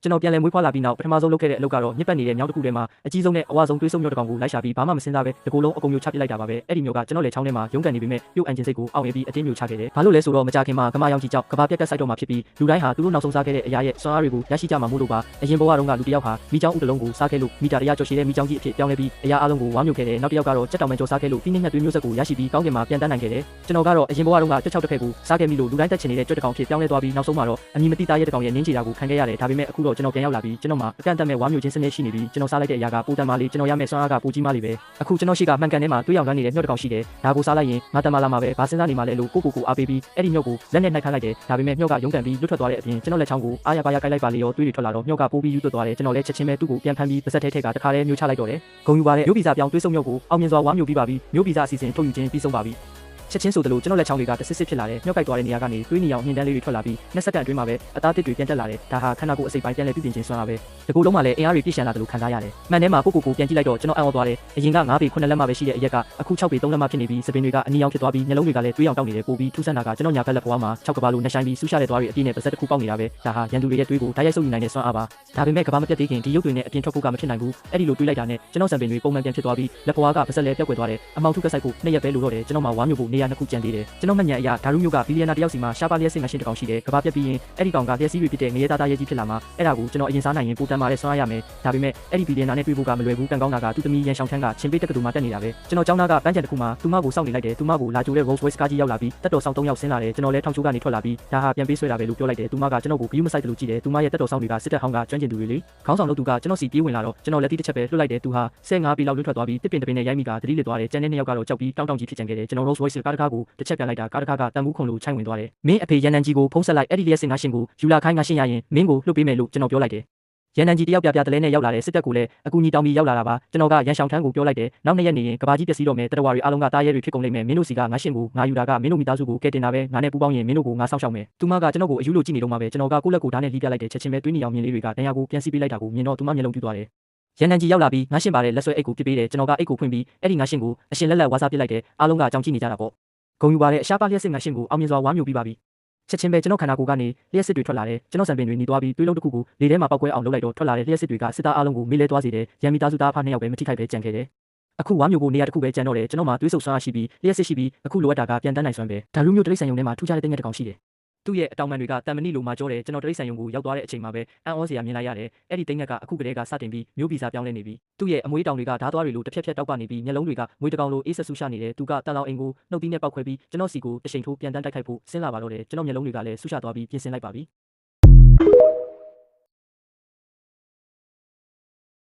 ကျွန်တော်ပြန်လည်မွေးဖွားလာပြီးနောက်ပထမဆုံးလုပ်ခဲ့တဲ့အလုပ်ကတော့ညစ်ပတ်နေတဲ့မြောက်တစ်ခုထဲမှာအကြီးဆုံးနဲ့အဝဆုံးတွေးဆုံမျိုးတစ်ကောင်ကိုလိုက်ရှာပြီးဘာမှမစင်စားပဲတကူလုံးအကုန်မျိုးချပစ်လိုက်တာပါပဲအဲ့ဒီမျိုးကကျွန်တော်လေချောင်းထဲမှာရုန်းကန်နေပေမဲ့ပြုတ်အန်ဂျင်စိတ်ကိုအောင့်ရင်ပြီးအတင်းမျိုးချခဲ့တယ်ဘာလို့လဲဆိုတော့မကြခင်မှာကမရောင်ကြီးကြောင့်ကဘာပြက်ကက်ဆိုင်တော့မှာဖြစ်ပြီးလူတိုင်းဟာသူတို့နောက်ဆုံးစားခဲ့တဲ့အရာရဲ့စွမ်းအားတွေကိုရရှိကြမှာမို့လို့ပါအရင်ဘဝတုန်းကလူတစ်ယောက်ဟာမိချောင်းဥတလုံးကိုစားခဲ့လို့မီတာ100ကျော်ရှိတဲ့မိချောင်းကြီးအဖြစ်ပြောင်းလဲပြီးအရာအလုံးကိုဝါမျိုးခဲ့တယ်နောက်တစ်ယောက်ကတော့ကြက်တောင်ပန်ကျော်စားခဲ့လို့ပြီးနှက်သွေးမျိုးဆက်ကိုရရှိပြီးကောင်းကင်မှာပြန်တန်းနိုင်ခဲ့တယ်ကျွန်တော်ကတော့အရင်ဘဝတုန်းကကြက်ချောက်တစ်ဖက်ကိုစားခဲ့မိလို့လူတိုင်းတက်ချင်နေတဲ့ကြွက်တစ်ကောင်ဖြစ်ပြောင်းလဲသွားပြီးနောက်ဆုံးမှာတော့အမီမတိသားရဲ့တစ်ကောင်ရဲ့နင်းချတာကိုခံခဲ့ရတယ်ဒါပေမဲ့အခုတော့ကျွန်တော်ပြန်ရောက်လာပြီးကျွန်တော်မှာအကန့်အသတ်မဲ့ဝါမျိုးချင်းစနစ်ရှိနေပြီးကျွန်တော်စားလိုက်တဲ့အရာကပိုတန်မာလေးကျွန်တော်ရမယ့်စွမ်းအားကပိုကြီးမားလေးပဲအခုကျွန်တော်ရှိကမှန်ကန်ထဲမှာတွေးရောင်တန်းနေတဲ့မြှော့တစ်ကောင်ရှိတယ်ဒါကိုစားလိုက်ရင်ငါတမလာမှာပဲဘာစဉ်းစားနေမှလဲလို့ကိုအားပေးပြီးအဲ့ဒီမြှော့ကိုလက်နဲ့နှိုက်ခိုင်းလိုက်တယ်ဒါပေမဲ့မြှော့ကရုန်းကန်ပြီးလွတ်ထွက်သွားတဲ့အပြင်ကျွန်တော်လက်ချောင်းကိုအားရပါရကိုက်လိုက်ပါလေရောတွေးတွေထွက်လာတော့မြှော့ကပိုးပြီးယူသွတ်သွားတယ်ကျွန်တော်လည်းချက်ချင်းပဲသူ့ကိုပြန်ဖမ်းပြီးပါစက်ထဲထည့်ကတခါတည်းမျိုးချလိုက်တော့တယ်ဂုံယူပါတဲ့မျိုးဗီဇပြောင်းတွေးဆုံမြှော့ကိုအောင်မြင်စွာဝါမျိုးပြီးပါပြီမျိုးဗီဇအစီအစဉ်ထုတ်ယူခြင်းပြီးဆုံးပါပြီချက်ချင်းဆိုသလိုကျွန်တော်လက်ချောင်းတွေကတဆစ်ဖြစ်လာတယ်မြှော့ကိုက်သွားတဲ့နေရာကနေတွေးနေအောင်ညှင်တန်းလေးတွေထွက်လာပြီး2စက္ကန့်အတွင်းမှာပဲအသားတစ်တွေပြန်တက်လာတယ်ဒါဟာခန္ဓာကိုယ်အစိတ်ပိုင်းပြန်လည်ပြုပြင်ခြင်းစွမ်းအားပဲဒီကိုလုံးမှာလည်းအင်အားတွေပြည့်ရှံလာတယ်လို့ခံစားရတယ်မှန်ထဲမှာကိုပြန်ကြည့်လိုက်တော့ကျွန်တော်အံ့ဩသွားတယ်အရင်က9ပေ9လက်မှပဲရှိတဲ့အရက်ကအခု6ပေ3လက်မှဖြစ်နေပြီးစပင်တွေကအနီရောင်ဖြစ်သွားပြီးမျက်လုံးတွေကလည်းတွေးအောင်တောက်နေတယ်ပိုပြီးထူးဆန်းတာကကျွန်တော်ညာဘက်လက်ဘွားမှာ6ကဘာလိုနှဆိုင်ပြီးဆူးရှာတဲ့သွားတွေအပြည့်နဲ့ပါစက်တစ်ခုပေါက်နေတာပဲဒါဟာရန်သူတွေရဲ့တွေးကိုဓာတ်ရိုက်ဆုပ်ယူနိုင်တဲ့စွမ်းအားပါဒါပေမဲ့ကဘာမပြတ်သေးခင်ဒီရုပ်တွေနဲ့အပြင်ထွက်ဖို့ကမဖြစ်နိုင်ဘူးအဲ့ဒီလိုတွေးလိုက်တာနဲ့ကျွန်တော်စံပင်တွေပုံမှန်ပြန်ဖြစ်သွားပြီးလက်ဘွားကပါစက်လည်းပျောက်ကွယ်သွားတယ်အမောင်ထုကဆိုင်ကို2ရက်ပဲလိုတော့တယ်ကျွန်တော်မှာဝါမျိုးဖို့နေရာ2ခုကျန်သေးတယ်ကျွန်တော်မှတ်ဉာဏ်အရာဓာတ်ရုမျိုးကဘီလီယံနာတယောက်စီမှာရှားပါလျက်စစ်မရှင်တစ်ကောင်ရှိတယ်ကဘာပြက်ပြီးရင်အဲ့ဒီကောင်ကလျက်စီးတွေဖြစ်တဲ့ငရဲသားရဲကြီးဖြစ်လာမှာအဲ့ဒါကိုကျွန်တော်အရင်စားနိုင်ရင်ပိုတန်မာတဲ့ဆွမ်းအားရမယ်ဒါပေမဲ့အဲ့ဒီဘီလီယံနာနဲ့တွေ့ဖို့ကမလွယ်ဘူးကံကောင်းတာကသူ့သမီးရန်ရှောင်းချမ်းကချင်းပေးတက်ကတူမှာတက်နေတာပဲကျွန်တော်ကျောင်းသားကပန်းချံတစ်ခုမှာသူမကိုစောင့်နေလိုက်တယ်သူမကိုလာကြိုတဲ့ Rolls Royce ကားကြီးရောက်လာပြီးတက်တော်ဆောင်3ယောက်ဆင်းလာတယ်ကျွန်တော်လည်းထောင်ချိုးကနေထွက်လာပြီးဒါဟာပြန်ပေးဆွဲတာပဲလို့ပြောလိုက်တယ်သူမကကျွန်တော်ကိုဘီယူမဆိုင်တယ်လို့ကြည့်တယ်သူမရဲ့တက်တော်ဆောင်တွေကစစ်တပ်ဟောင်းကကျွမ်းကျင်သူတွေလေခေါင်းဆောင်လုပ်သူကကျွန်တော်စီပြေးဝင်လာတော့ကျွန်တော်လက်တီးတစ်ချက်ပဲလွှတ်လိုက်တယ်သူဟာ15ปีလောက်လွတ်ထွက်သွားပြီးတစ်ပင်နဲ့ရိုက်မိကသတိလစ်သွားတယ်ကျန်တဲ့2ယောက်ကတော့ကြောက်ပြီးတောင်းကြီးဖြစ်ကြတယ်ကျွန်တော် Rolls Royce ကားတစ်ခါကိုတစ်ချက်ပြန်လိုက်တာကားတစ်ခါကတန်ဘူးခုံလို့ခြိုက်ဝင်သွားတယ်မင်းအဖေရန်နန်ကြီးကိုဖုံးဆက်လိုက်အဲ့ဒီလျက်စင်ငါရှင်ကိုယူလာခိုင်းငါရှင်ရရင်မင်းကိုလွှတ်ပေးမယ်လို့ကျွန်တော်ပြောလိုက်တယ်ရန်နန်ကြီးတယောက်ပြတလဲနဲ့ရောက်လာတဲ့စစ်တပ်ကိုလည်းအကူအညီတောင်းပြီးရောက်လာတာပါကျွန်တော်ကရန်ရှောင်းထန်းကိုပြောလိုက်တယ်နောက်2ရက်နေရင်ကဘာကြီးပျက်စီးတော့မယ်တတဝါတွေအားလုံးကတားရဲတွေဖြစ်ကုန်လိမ့်မယ်မင်းတို့စီကငါရှင်ကိုငါယူတာကမင်းတို့မိသားစုကိုကဲတင်တာပဲငါနဲ့ပူးပေါင်းရင်မင်းတို့ကိုငါစောင့်ရှောက်မယ်သူမကကျွန်တော်ကိုအယူလို့ကြည့်နေတော့မှပဲကျွန်တော်ကကိုယ့်လက်ကိုဓာတ်နဲ့လှီးပြလိုက်တယ်ချက်ချင်းပဲတွေးနေအောင်မြင်လေးတွေကတန်ရာကိုပြန်စီးပေးလိုက်တာကိုမြင်တော့သူမမျက်လုံးပြူသွားတယ်ရန်နန်ကြီးရောက်လာပြီးငါရှင်ပါတဲ့လက်ဆွဲအိတ်ကိုပြစ်ပေးတယ်ကျွန်တော်ကအိတ်ကိုဖွင့်ပြီးအဲ့ဒီငါရှင်ကိုအရှင်လက်ဝါးစားပစ်လိုက်တယ်အားလုံးကကြောင်ကြည့်နေကြတာပေါ့ဂုံယူပါတဲ့အရှားပါလျက်စစ်ငါရှင်ကိုအောင်မြင်စွာဝါမျိုးပြီးပါပြီချက်ချင်းပဲကျွန်တော်ခန္ဓာကိုယ်ကနေလျက်စစ်တွေထွက်လာတယ်ကျွန်တော်စံပင်တွေหนีသွားပြီးတွေးလုံးတစ်ခုကိုလေထဲမှာပောက်ကွဲအောင်လုပ်လိုက်တော့ထွက်လာတဲ့လျက်စစ်တွေကစစ်သားအားလုံးကိုမေးလဲသွားစေတယ်ရန်မီသားစုသားဖား2ယောက်ပဲမထိခိုက်ပဲကြံခဲ့တယ်အခုဝါမျိုးကိုနေရာတစ်ခုပဲကြံတော့တယ်ကျွန်တော်မှတွေးဆုပ်ဆွမ်းအားရှိပြီးလျက်စစ်ရှိပြီးအခုလိုအပ်တာကပြန်တန်းနိုင်စွမ်းပဲဒါလူမျိုးတိရစ္ဆာန်ယုံထဲမှာထူးခြားတဲ့တင်ငယ်တစ်ကောင်ရှိတယ်သူ့ရဲ့အတောင်ပံတွေကတန်မဏိလိုမှကြောတယ်ကျွန်တော်တိရစ္ဆာန်ယုံကိုရောက်သွားတဲ့အချိန်မှာပဲအံ့ဩစရာမြင်လိုက်ရတယ်အဲ့ဒီတင်ငယ်ကအခုကလေးကစတင်ပြီးမျိုးဗီဇပြောင်းလဲနေပြီသူ့ရဲ့အမွေးတောင်တွေကဓာတ်သွားတွေလိုတစ်ဖြက်တောက်ပနေပြီးမျက်လုံးတွေကငွေတကောင်လိုအေးဆက်ဆူရှာနေတယ်သူကတန်လောင်အိမ်ကိုနှုတ်သီးနဲ့ပောက်ခွဲပြီးကျွန်တော်စီကိုတချိန်ထိုးပြန်တန်းတိုက်ခိုက်ဖို့ဆင်းလာပါတော့တယ်ကျွန်တော်မျက်လုံးတွေကလည်းဆူရှာသွားပြီးပြင်ဆင်လိုက်ပါပြီ